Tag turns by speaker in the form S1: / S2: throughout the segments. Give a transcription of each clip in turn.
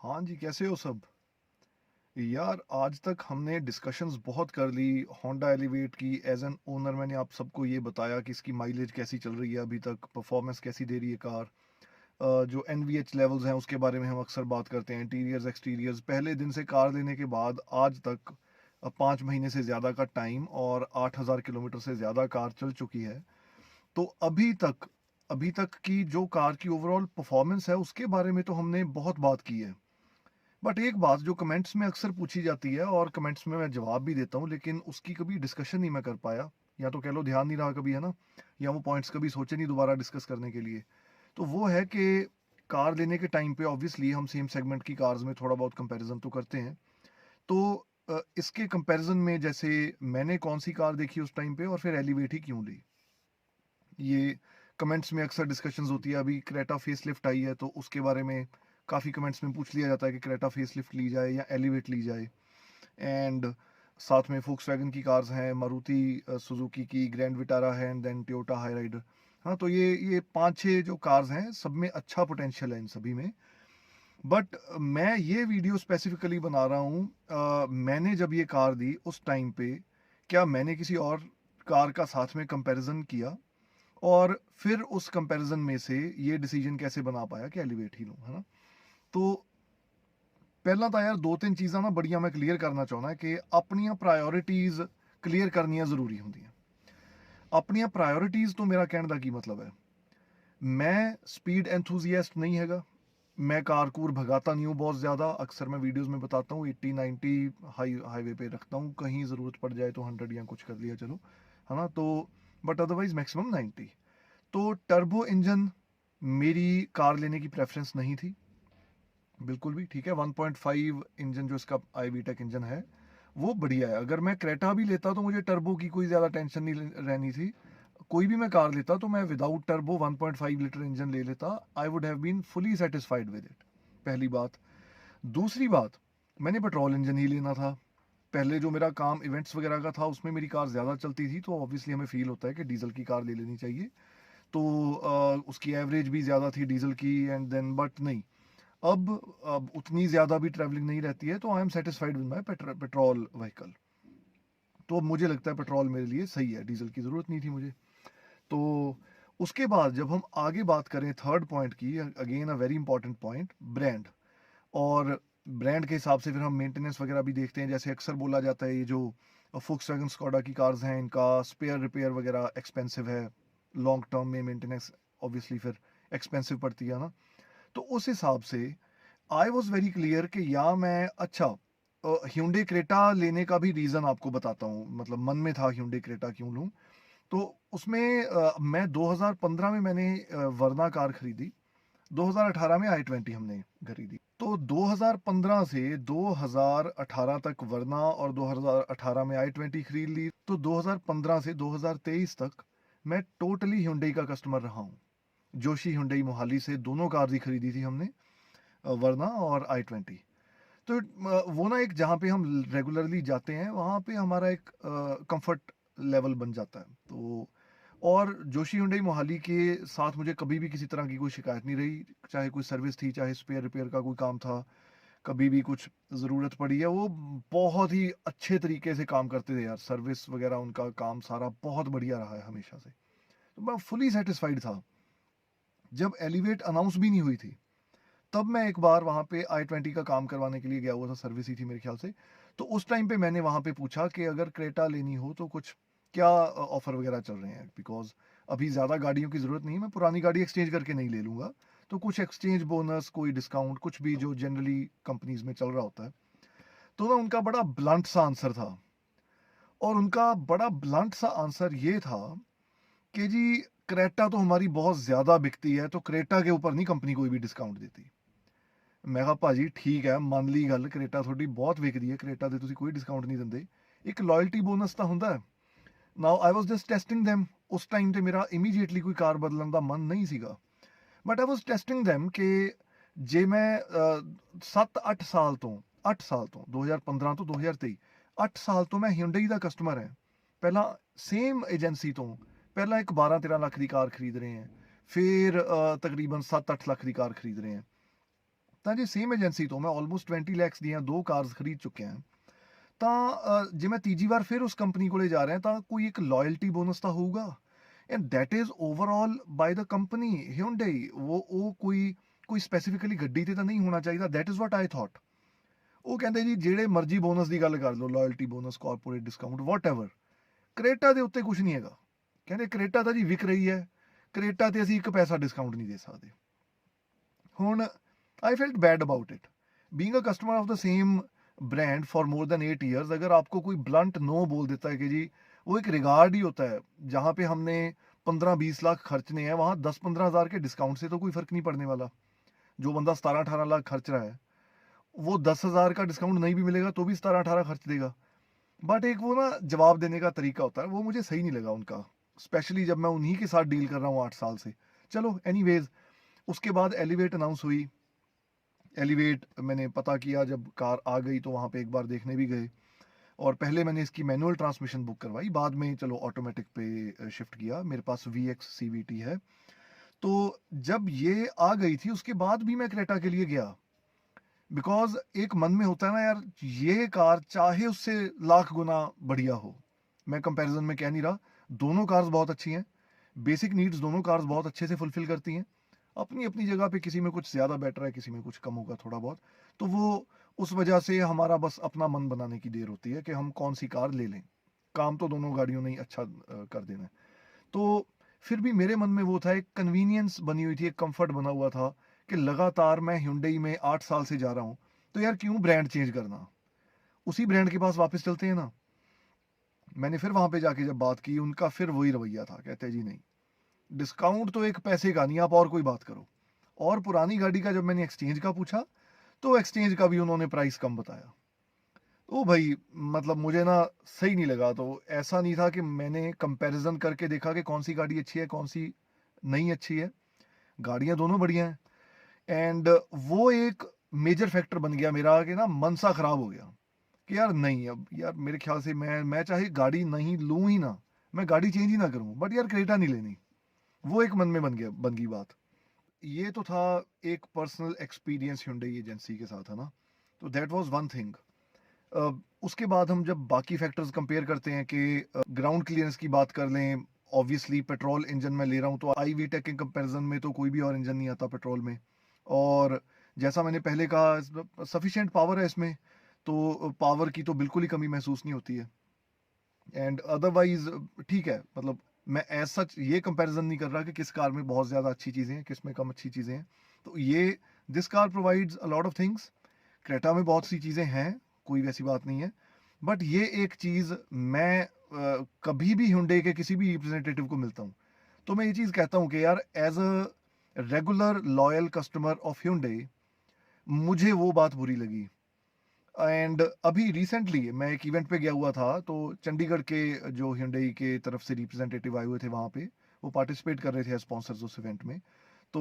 S1: हाँ जी, कैसे हो सब? यार आज तक हमने डिस्कशंस बहुत कर ली होंडा एलिवेट की। एज एन ओनर मैंने आप सबको ये बताया कि इसकी माइलेज कैसी चल रही है, अभी तक परफॉर्मेंस कैसी दे रही है कार। जो NVH लेवल्स हैं उसके बारे में हम अक्सर बात करते हैं, इंटीरियर्स एक्सटीरियर्स। पहले दिन से कार लेने के बाद आज तक 5 महीने से ज़्यादा का टाइम और 8,000 किलोमीटर से ज़्यादा कार चल चुकी है। तो अभी तक की जो कार की ओवरऑल परफॉर्मेंस है उसके बारे में तो हमने बहुत बात की है। बट एक बात जो कमेंट्स में अक्सर पूछी जाती है और कमेंट्स में मैं जवाब भी देता हूँ, लेकिन उसकी कभी डिस्कशन नहीं मैं कर पाया, या तो कह लो ध्यान नहीं रहा कभी, है ना, या वो पॉइंट्स कभी सोचे नहीं दोबारा डिस्कस करने के लिए। तो वो है कि कार लेने के टाइम पे ऑब्वियसली हम सेम सेगमेंट की कार्स में थोड़ा बहुत कंपैरिजन तो करते हैं। तो इसके कंपैरिजन में जैसे मैंने कौन सी कार देखी उस टाइम पे और फिर एलिवेट ही क्यों ली, ये कमेंट्स में अक्सर डिस्कशंस होती है। अभी क्रेटा फेसलिफ्ट आई है तो उसके बारे में काफ़ी कमेंट्स में पूछ लिया जाता है कि क्रेटा फेसलिफ्ट ली जाए या एलिवेट ली जाए। एंड साथ में फोक्सवैगन की कार्स हैं, मारुति सुजुकी की ग्रैंड विटारा है, and then Toyota Hyryder. हाँ, तो ये पांच छह जो कार्स हैं सब में अच्छा पोटेंशियल है इन सभी में। बट मैं ये वीडियो स्पेसिफिकली बना रहा हूँ, मैंने जब ये कार दी उस टाइम पे क्या मैंने किसी और कार का साथ में कंपैरिजन किया, और फिर उस कंपैरिजन में से ये डिसीजन कैसे बना पाया कि एलिवेट ही लूं, है ना। तो पहला तो यार दो तीन चीज़ां ना बड़ियां मैं क्लियर करना चाहना कि अपनियां प्रायोरिटीज क्लियर करनियां जरूरी होंगी। अपनियां प्रायोरिटीज तो मेरा कहने का की मतलब है, मैं स्पीड एंथुजियास्ट नहीं हैगा। मैं कार कूर भगाता नहीं हूँ बहुत ज़्यादा। अक्सर मैं वीडियोस में बताता हूँ 80-90 हाईवे पे रखता हूँ, कहीं ज़रूरत पड़ जाए तो 100 या कुछ कर लिया चलो, है ना। तो बट अदरवाइज मैक्सिमम 90। तो टर्बो इंजन मेरी कार लेने की प्रेफरेंस नहीं थी बिल्कुल भी, ठीक है। 1.5 इंजन जो इसका iVTEC इंजन है वो बढ़िया है। अगर मैं क्रेटा भी लेता तो मुझे टर्बो की कोई ज़्यादा टेंशन नहीं रहनी थी। कोई भी मैं कार लेता तो मैं विदाउट टर्बो 1.5 लीटर इंजन ले लेता। I would have been fully satisfied with it, पहली बात। दूसरी बात, मैंने पेट्रोल इंजन ही लेना था। पहले जो मेरा काम इवेंट्स वगैरह का था उसमें मेरी कार ज़्यादा चलती थी, तो ऑब्वियसली हमें फील होता है कि डीजल की कार ले लेनी चाहिए। तो उसकी एवरेज भी ज़्यादा थी डीजल की, एंड देन बट नहीं, अब उतनी ज़्यादा भी ट्रैवलिंग नहीं रहती है, तो I am satisfied with my petrol vehicle. तो अब मुझे लगता है पेट्रोल मेरे लिए सही है, डीजल की ज़रूरत नहीं थी मुझे। तो उसके बाद जब हम आगे बात करें थर्ड पॉइंट की, again a very important point, brand. और ब्रांड के हिसाब से फिर हम मेंटेनेंस वगैरह भी देखते हैं। जैसे अक्सर बोला जाता है ये जो फोक्सवैगन स्कोडा की कार्स हैं इनका स्पेयर रिपेयर वगैरह एक्सपेंसिव है, लॉन्ग टर्म में मेंटेनेंस ऑब्वियसली फिर एक्सपेंसिव पड़ती है ना। तो उस हिसाब से आई वॉज वेरी क्लियर कि या मैं अच्छा ह्यूंडे क्रेटा लेने का भी रीज़न आपको बताता हूँ, मतलब मन में था ह्यूंडे क्रेटा क्यों लूँ। तो उसमें मैं 2015 में मैंने वरना कार खरीदी, 2018 में i20 हमने खरीदी। तो 2015 से 2018 तक वरना और 2018 में i20 खरीद ली। तो 2015 से 2023 तक मैं टोटली ह्युंडई का कस्टमर रहा हूँ। जोशी ह्युंडई मोहाली से दोनों कार ही खरीदी थी हमने, वरना और i20। तो वो ना एक जहाँ पे हम रेगुलरली जाते हैं वहाँ पे हमारा एक कंफर्ट लेवल बन जाता है। तो और जोशी हुंडई मोहाली के साथ मुझे कभी भी किसी तरह की कोई शिकायत नहीं रही, चाहे कोई सर्विस थी, चाहे स्पेयर रिपेयर का कोई काम था, कभी भी कुछ ज़रूरत पड़ी है, वो बहुत ही अच्छे तरीके से काम करते थे यार। सर्विस वगैरह उनका काम सारा बहुत बढ़िया रहा है हमेशा से। तो मैं फुली सेटिस्फाइड था। जब एलिवेट अनाउंस भी नहीं हुई थी तब मैं एक बार वहाँ पे i20 का काम करवाने के लिए गया हुआ था, सर्विस ही थी मेरे ख्याल से। तो उस टाइम पे मैंने वहाँ पे पूछा कि अगर क्रेटा लेनी हो तो कुछ क्या ऑफर वगैरह चल रहे हैं, बिकॉज अभी ज़्यादा गाड़ियों की ज़रूरत नहीं है, मैं पुरानी गाड़ी एक्सचेंज करके नहीं ले लूँगा। तो कुछ एक्सचेंज बोनस, कोई डिस्काउंट, कुछ भी जो जनरली कंपनीज में चल रहा होता है। तो ना उनका बड़ा ब्लंट सा आंसर था, और उनका बड़ा ब्लंट सा आंसर ये था कि जी क्रेटा तो हमारी बहुत ज़्यादा बिकती है, तो क्रेटा के ऊपर नहीं कंपनी कोई भी डिस्काउंट देती। मैं कहा भाजी ठीक है, मान ली गल, कनेडा थोड़ी बहुत विकदी है, कनेडा ਦੇ ਤੁਸੀਂ ਕੋਈ ਡਿਸਕਾਊਂਟ ਨਹੀਂ ਦਿੰਦੇ। ਇੱਕ ਲਾਇਲਟੀ ਬੋਨਸ ਤਾਂ ਹੁੰਦਾ ਹੈ। ਨਾਓ ਆਈ ਵਾਸ ਜਸਟ ਟੈਸਟਿੰਗ them। ਉਸ ਟਾਈਮ ਤੇ ਮੇਰਾ ਇਮੀਡੀਏਟਲੀ ਕੋਈ ਕਾਰ ਬਦਲਣ ਦਾ ਮਨ ਨਹੀਂ ਸੀਗਾ, but I was testing them ਕਿ ਜੇ ਮੈਂ 7-8 ਸਾਲ ਤੋਂ 8 ਸਾਲ ਤੋਂ 2015 ਤੋਂ 2023 8 ਸਾਲ ਤੋਂ ਮੈਂ ਹਿਊਂਡਈ ਦਾ ਕਸਟਮਰ ਹਾਂ। ਪਹਿਲਾਂ ਸੇਮ ਏਜੰਸੀ ਤੋਂ ਪਹਿਲਾਂ ਇੱਕ 12-13 ਲੱਖ ਦੀ ਕਾਰ ਖਰੀਦ ਰਹੇ ਹਾਂ, ਫਿਰ ਤਕਰੀਬਨ 7-8 ਲੱਖ ਦੀ ਕਾਰ ਖਰੀਦ ਰਹੇ ਹਾਂ। ਤਾਂ ਜੇ ਸੇਮ ਏਜੰਸੀ ਤੋਂ ਮੈਂ ਆਲਮੋਸਟ 20 ਲੱਖ ਦੀਆਂ 2 ਕਾਰਸ ਖਰੀਦ ਚੁੱਕਿਆ ਹਾਂ, ਤਾਂ ਜੇ ਮੈਂ ਤੀਜੀ ਵਾਰ ਫਿਰ ਉਸ ਕੰਪਨੀ ਕੋਲੇ ਜਾ ਰਿਹਾ ਤਾਂ ਕੋਈ ਇੱਕ ਲਾਇਲਟੀ ਬੋਨਸ ਤਾਂ ਹੋਊਗਾ, and that is overall ਬਾय the company Hyundai। ਉਹ ਕੋਈ ਕੋਈ ਸਪੈਸੀਫਿਕਲੀ ਗੱਡੀ ਤੇ ਤਾਂ ਨਹੀਂ ਹੋਣਾ ਚਾਹੀਦਾ। ਦੈਟ ਇਜ਼ ਵਾਟ ਆਈ ਥॉट। ਉਹ ਕਹਿੰਦੇ ਜੀ ਜਿਹੜੇ ਮਰਜ਼ੀ ਬੋਨਸ ਦੀ ਗੱਲ ਕਰ ਲਓ, loyalty bonus, corporate discount, whatever, Creta ਦੇ ਉੱਤੇ ਕੁਝ ਨਹੀਂ ਹੈਗਾ। ਕਹਿੰਦੇ ਕ੍ਰੇਟਾ ਤਾਂ ਜੀ ਵਿਕ ਰਹੀ ਹੈ, ਕ੍ਰੇਟਾ ਤੇ ਅਸੀਂ 1 ਪੈਸਾ ਡਿਸਕਾਊਂਟ ਨਹੀਂ ਦੇ ਸਕਦੇ। ਹੁਣ I felt bad about it being a customer of the same brand for more than 8 years. अगर आपको कोई ब्लंट नो बोल देता है कि जी वो एक रिगार्ड ही होता है, जहाँ पे हमने 15-20 लाख खर्चने हैं वहाँ 10-15 हज़ार के डिस्काउंट से तो कोई फर्क नहीं पड़ने वाला। जो बंदा 17-18 लाख खर्च रहा है वो 10,000 का डिस्काउंट नहीं भी मिलेगा तो भी 17-18 खर्च देगा। बट एक वो ना जवाब देने का तरीका होता है, वो मुझे सही नहीं लगा उनका, स्पेशली जब मैं उन्हीं के साथ डील कर रहा हूँ 8 साल से। चलो एनीवेज, उसके बाद एलिवेट अनाउंस हुई। एलिवेट मैंने पता किया, जब कार आ गई तो वहाँ पे एक बार देखने भी गए, और पहले मैंने इसकी मैनुअल ट्रांसमिशन बुक करवाई, बाद में चलो ऑटोमेटिक पे शिफ्ट किया। मेरे पास VX CVT है। तो जब ये आ गई थी उसके बाद भी मैं क्रेटा के लिए गया, बिकॉज एक मन में होता है ना यार, ये कार चाहे उससे लाख गुना बढ़िया हो, मैं कंपैरिजन में कह नहीं रहा, दोनों कार्स बहुत अच्छी हैं, बेसिक नीड्स दोनों कार्स बहुत अच्छे से फुलफिल करती हैं अपनी अपनी जगह पे। किसी में कुछ ज़्यादा बेटर है, किसी में कुछ कम होगा थोड़ा बहुत, तो वो उस वजह से हमारा बस अपना मन बनाने की देर होती है कि हम कौन सी कार ले लें। काम तो दोनों गाड़ियों ने ही अच्छा कर देना है। तो फिर भी मेरे मन में वो था, एक कन्वीनियंस बनी हुई थी, एक कंफर्ट बना हुआ था कि लगातार मैं Hyundai में 8 साल से जा रहा हूँ, तो यार क्यों ब्रांड चेंज करना, उसी ब्रांड के पास वापस चलते हैं ना। मैंने फिर वहाँ पे जाके जब बात की, उनका फिर वही रवैया था, कहते जी नहीं, डिस्काउंट तो 1 पैसे का नहीं, आप और कोई बात करो। और पुरानी गाड़ी का जब मैंने एक्सचेंज का पूछा तो एक्सचेंज का भी उन्होंने प्राइस कम बताया। तो भाई मतलब मुझे ना सही नहीं लगा। तो ऐसा नहीं था कि मैंने कंपैरिजन करके देखा कि कौन सी गाड़ी अच्छी है कौन सी नहीं अच्छी है, गाड़ियाँ दोनों बढ़िया हैं। एंड वो एक मेजर फैक्टर बन गया मेरा कि ना मन सा खराब हो गया कि यार नहीं, अब यार मेरे ख्याल से मैं चाहे गाड़ी नहीं लूँ ही ना, मैं गाड़ी चेंज ही ना करूँ, बट यार क्रेटा नहीं लेनी। वो एक मन में बन गई बात। ये तो था एक पर्सनल एक्सपीरियंस Hyundai एजेंसी के साथ, है ना। तो दैट वाज वन थिंग। उसके बाद हम जब बाकी फैक्टर्स कंपेयर करते हैं कि ग्राउंड क्लियरेंस की बात कर लें, ऑब्वियसली पेट्रोल इंजन में ले रहा हूँ तो iVTEC के कंपैरिजन में तो कोई भी और इंजन नहीं आता पेट्रोल में। और जैसा मैंने पहले कहा, सफिशिएंट पावर है इसमें, तो पावर की तो बिल्कुल ही कमी महसूस नहीं होती है। एंड अदरवाइज ठीक है, मतलब मैं एज सच ये कंपैरिजन नहीं कर रहा कि किस कार में बहुत ज़्यादा अच्छी चीज़ें हैं किस में कम अच्छी चीज़ें हैं। तो ये this car provides a lot of things. Creta में बहुत सी चीज़ें हैं, कोई वैसी बात नहीं है, बट ये एक चीज़ मैं कभी भी Hyundai के किसी भी रिप्रेजेंटेटिव को मिलता हूँ तो मैं ये चीज़ कहता हूँ कि यार as a regular loyal customer of Hyundai मुझे वो बात बुरी लगी। एंड अभी रिसेंटली मैं एक इवेंट पे गया हुआ था, तो चंडीगढ़ के जो Hyundai के तरफ से रिप्रेजेंटेटिव आए हुए थे वहाँ पे, वो पार्टिसिपेट कर रहे थे एज स्पॉन्सर्स उस इवेंट में। तो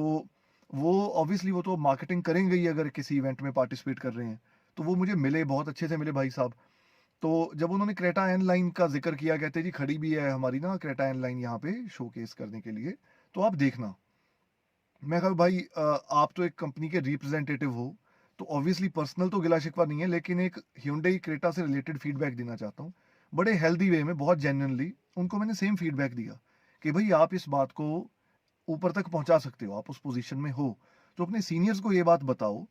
S1: वो ऑब्वियसली वो तो मार्केटिंग करेंगे ही अगर किसी इवेंट में पार्टिसिपेट कर रहे हैं। तो वो मुझे मिले, बहुत अच्छे से मिले भाई साहब। तो जब उन्होंने क्रेटा एन लाइन का जिक्र किया, कहते जी खड़ी भी है हमारी ना क्रेटा एन लाइन यहाँ पे शोकेस करने के लिए, तो आप देखना। मैं कहा भाई आप तो एक कंपनी के रिप्रेजेंटेटिव हो, तो ऑब्वियसली पर्सनल तो गिला शिकवा नहीं है, लेकिन एक Hyundai क्रेटा से रिलेटेड फीडबैक देना चाहता हूँ। बड़े हेल्दी वे में, बहुत जेन्युइनली उनको मैंने सेम फीडबैक दिया कि भाई आप इस बात को ऊपर तक पहुंचा सकते हो, आप उस पोजीशन में हो, तो अपने सीनियर्स को ये बात बताओ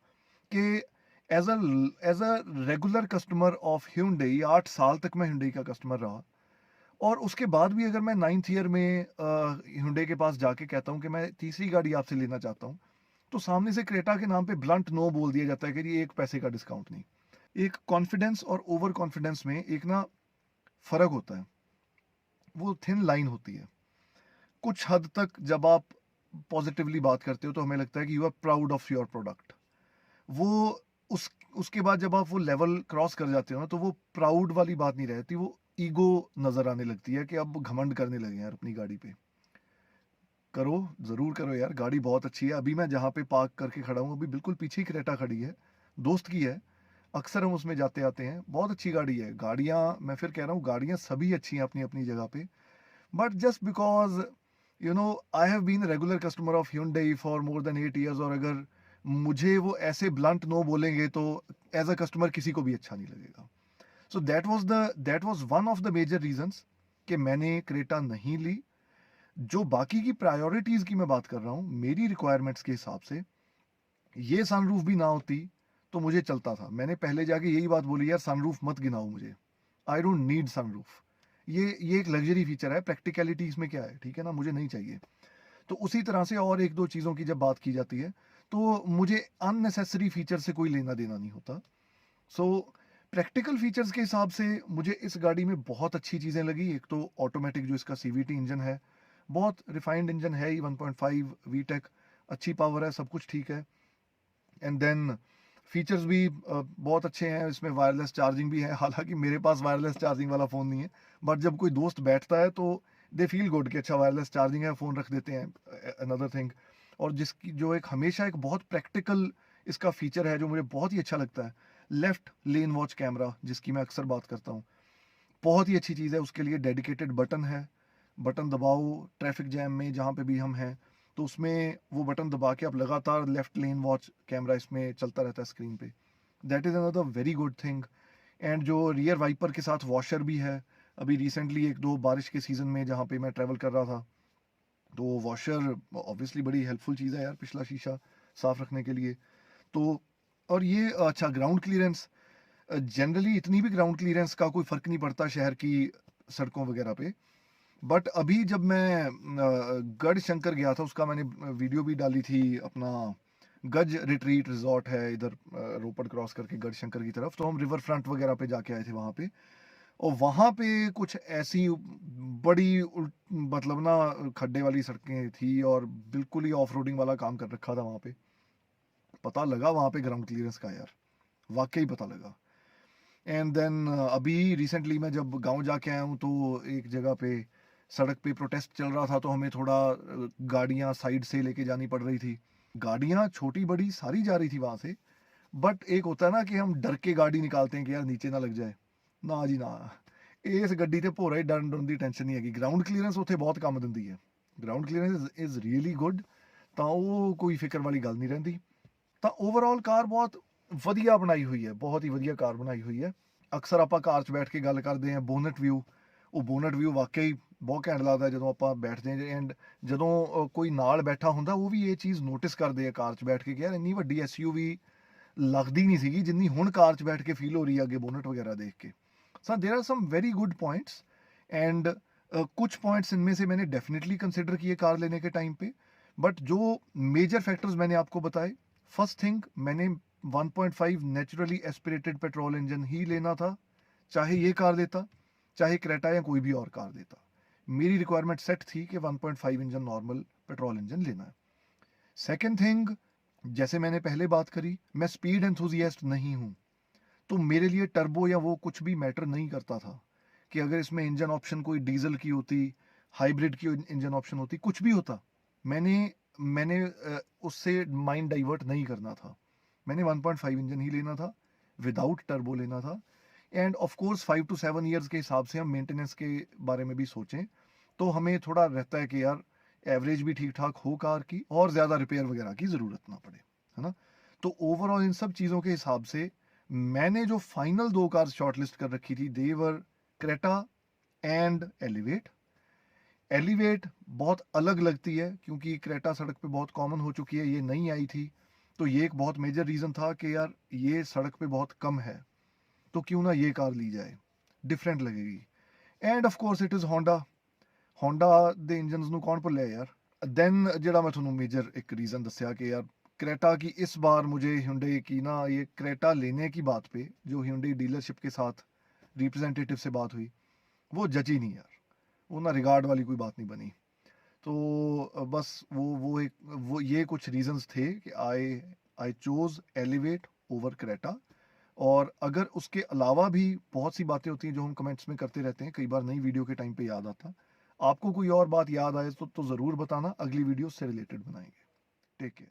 S1: कि as a regular customer of Hyundai, 8 साल तक मैं Hyundai का कस्टमर रहा, और उसके बाद भी अगर मैं 9th ईयर में Hyundai के पास जाके कहता हूँ कि मैं तीसरी गाड़ी आपसे लेना चाहता हूँ, तो सामने से क्रेटा के नाम पे ब्लंट नो बोल दिया जाता है कि ये 1 पैसे का डिस्काउंट नहीं। एक कॉन्फिडेंस और ओवर कॉन्फिडेंस में एक ना फ़र्क होता है, वो थिन लाइन होती है। कुछ हद तक जब आप पॉजिटिवली बात करते हो तो हमें लगता है कि you are proud of your product. वो उस उसके बाद जब आप वो लेवल क्रॉस कर जाते हो ना, तो वो प्राउड वाली बात नहीं रहती, वो ईगो नज़र आने लगती है कि अब घमंड करने लगे हैं यार अपनी गाड़ी पे। करो, ज़रूर करो यार, गाड़ी बहुत अच्छी है। अभी मैं जहाँ पे पार्क करके खड़ा हूँ, अभी बिल्कुल पीछे ही क्रेटा खड़ी है, दोस्त की है, अक्सर हम उसमें जाते आते हैं, बहुत अच्छी गाड़ी है। गाड़ियाँ, मैं फिर कह रहा हूँ, गाड़ियाँ सभी अच्छी हैं अपनी अपनी जगह पे, but just because I have been regular customer of Hyundai for more than 8 years, और अगर मुझे वो ऐसे ब्लंट नो बोलेंगे तो एज अ कस्टमर किसी को भी अच्छा नहीं लगेगा। So that was one of the major reasons कि मैंने क्रेटा नहीं ली। जो बाकी की प्रायोरिटीज की मैं बात कर रहा हूँ, मेरी रिक्वायरमेंट्स के हिसाब से ये सनरूफ भी ना होती तो मुझे चलता था। मैंने पहले जाके यही बात बोली, यार सनरूफ मत गिनाओ मुझे, आई डोंट नीड सनरूफ। ये एक लग्जरी फीचर है, प्रैक्टिकलिटी इसमें क्या है, ठीक है ना, मुझे नहीं चाहिए। तो उसी तरह से और एक दो चीज़ों की जब बात की जाती है तो मुझे अननेसेसरी फीचर से कोई लेना देना नहीं होता। सो प्रैक्टिकल फीचर्स के हिसाब से मुझे इस गाड़ी में बहुत अच्छी चीज़ें लगी। एक तो ऑटोमेटिक जो इसका सीवीटी इंजन है, बहुत रिफाइंड इंजन है ही, 1.5 वीटेक, अच्छी पावर है, सब कुछ ठीक है। एंड देन फीचर्स भी बहुत अच्छे हैं, इसमें वायरलेस चार्जिंग भी है। हालांकि मेरे पास वायरलेस चार्जिंग वाला फ़ोन नहीं है, बट जब कोई दोस्त बैठता है तो दे फील गुड कि अच्छा वायरलेस चार्जिंग है, फ़ोन रख देते हैं, अनदर थिंग। और जिसकी जो एक हमेशा एक बहुत प्रैक्टिकल इसका फीचर है जो मुझे बहुत ही अच्छा लगता है, लेफ्ट लेन वॉच कैमरा, जिसकी मैं अक्सर बात करता हूँ, बहुत ही अच्छी चीज़ है। उसके लिए डेडिकेटेड बटन है, बटन दबाओ ट्रैफिक जैम में जहाँ पे भी हम हैं, तो उसमें वो बटन दबा के आप लगातार लेफ्ट लेन वॉच कैमरा इसमें चलता रहता है स्क्रीन पे। That is another very good thing. And जो रियर वाइपर के साथ वॉशर भी है, अभी रिसेंटली एक दो बारिश के सीज़न में जहाँ पे मैं ट्रैवल कर रहा था, तो वॉशर ऑब्वियसली बड़ी हेल्पफुल चीज़ है यार, पिछला शीशा साफ रखने के लिए। तो और ये अच्छा ग्राउंड क्लियरेंस, जनरली इतनी भी ग्राउंड क्लियरेंस का कोई फ़र्क नहीं पड़ता शहर की सड़कों वगैरह पे। बट अभी जब मैं गढ़ शंकर गया था, उसका मैंने वीडियो भी डाली थी अपना। गज रिट्रीट रिजॉर्ट है इधर, रोपड़ क्रॉस करके गढ़ शंकर की तरफ, तो हम रिवर फ्रंट वगैरह पे जाके आए थे वहाँ पे। और वहाँ पे कुछ ऐसी बड़ी मतलब ना खड्डे वाली सड़कें थी और बिल्कुल ही ऑफ रोडिंग वाला काम कर रखा था वहाँ पे। पता लगा वहाँ पे ग्राउंड क्लियरेंस का यार, वाकई पता लगा। एंड देन अभी रिसेंटली मैं जब गांव जाके आया हूँ तो एक जगह पे सड़क पे प्रोटेस्ट चल रहा था, तो हमें थोड़ा गाड़ियाँ साइड से लेके जानी पड़ रही थी। गाड़ियाँ छोटी बड़ी सारी जा रही थी वहां से। बट एक होता है ना कि हम डर के गाड़ी निकालते हैं कि यार नीचे ना लग जाए, ना जी ना। इस गड्डी ते भोरा ही डरन डरन की टेंशन नहीं हैगी। ग्राउंड क्लीयरेंस उत्थे बहुत काम दिंदी है, ground clearance is really good. ਤਾਂ ਉਹ ਕੋਈ ਫਿਕਰ ਵਾਲੀ ਗੱਲ ਨਹੀਂ ਰਹਿੰਦੀ। ਤਾਂ ਓਵਰਆਲ ਕਾਰ ਬਹੁਤ ਵਧੀਆ ਬਣਾਈ ਹੋਈ ਹੈ, ਬਹੁਤ ਹੀ ਵਧੀਆ ਕਾਰ ਬਣਾਈ ਹੋਈ ਹੈ। ਅਕਸਰ ਆਪਾਂ ਕਾਰ 'ਚ ਬੈਠ ਕੇ ਗੱਲ ਕਰਦੇ ਹਾਂ ਬੋਨਟ ਵਿਊ, ਉਹ ਬੋਨਟ ਵਿਊ ਵਾਕਈ ਬਹੁਤ ਘੈਂਟ ਲੱਗਦਾ ਜਦੋਂ ਆਪਾਂ ਬੈਠਦੇ ਹਾਂ। ਐਂਡ ਜਦੋਂ ਕੋਈ ਨਾਲ ਬੈਠਾ ਹੁੰਦਾ ਉਹ ਵੀ ਇਹ ਚੀਜ਼ ਨੋਟਿਸ ਕਰਦੇ ਆ ਕਾਰ 'ਚ ਬੈਠ ਕੇ ਕਿ ਯਾਰ ਇੰਨੀ ਵੱਡੀ ਐਸਯੂਵੀ ਲੱਗਦੀ ਨਹੀਂ ਸੀਗੀ ਜਿੰਨੀ ਹੁਣ ਕਾਰ 'ਚ ਬੈਠ ਕੇ ਫੀਲ ਹੋ ਰਹੀ ਹੈ ਅੱਗੇ ਬੋਨਟ वगैरह देख के। Sir there are some very good points. And कुछ पॉइंट्स इनमें से मैंने डेफिनेटली कंसिडर किए कार लेने के टाइम पे। बट जो मेजर फैक्टर्स मैंने आपको बताए, फर्स्ट थिंग मैंने 1.5 नेचुरली एस्पिरेटेड पेट्रोल इंजन ही लेना था, चाहे ये कार देता, चाहे क्रेटा या कोई भी और कार देता। मेरी रिक्वायरमेंट सेट थी कि 1.5 इंजन नॉर्मल पेट्रोल इंजन लेना है। सेकेंड थिंग, जैसे मैंने पहले बात करी, मैं स्पीड एंथुजियास्ट नहीं हूँ, तो मेरे लिए टर्बो या वो कुछ भी मैटर नहीं करता था। कि अगर इसमें इंजन ऑप्शन कोई डीजल की होती, हाइब्रिड की इंजन ऑप्शन होती, कुछ भी होता, मैंने मैंने उससे माइंड डाइवर्ट नहीं करना था। मैंने 1.5 इंजन ही लेना था, विदाउट टर्बो लेना था। End of course 5 to 7 years के हिसाब से हम मेंटेनेंस के बारे में भी सोचें, तो हमें थोड़ा रहता है कि यार एवरेज भी ठीक ठाक हो कार की और ज़्यादा रिपेयर वगैरह की ज़रूरत ना पड़े, है ना। तो ओवरऑल इन सब चीज़ों के हिसाब से मैंने जो फाइनल दो कार शॉर्टलिस्ट कर रखी थी, देवर क्रेटा एंड एलिवेट। एलिवेट बहुत अलग लगती है क्योंकि क्रेटा सड़क पे बहुत कॉमन हो चुकी है, ये नई आई थी, तो ये एक बहुत मेजर रीज़न था कि यार ये सड़क पे बहुत कम है, तो क्यों ना ये कार ली जाए, डिफरेंट लगेगी। End of course it is Honda. Honda ਦੇ ਇੰਜਨਸ ਨੂੰ ਕੌਣ ਭੁੱਲਿਆ यार। देन ਜਿਹੜਾ मैं ਤੁਹਾਨੂੰ मेजर एक रीज़न दसिया कि यार क्रेटा की इस बार मुझे Hyundai की ना ये क्रेटा लेने की बात पे जो Hyundai डीलरशिप के साथ रिप्रेजेंटेटिव से बात हुई, वो जची नहीं यार, वो ना रिगार्ड वाली कोई बात नहीं बनी। तो बस वो ये कुछ रीजंस थे कि I chose elevate over Creta. और अगर उसके अलावा भी बहुत सी बातें होती हैं जो हम कमेंट्स में करते रहते हैं, कई बार नई वीडियो के टाइम पे याद आता, आपको कोई और बात याद आए तो ज़रूर बताना, अगली वीडियो से रिलेटेड बनाएंगे। Take care.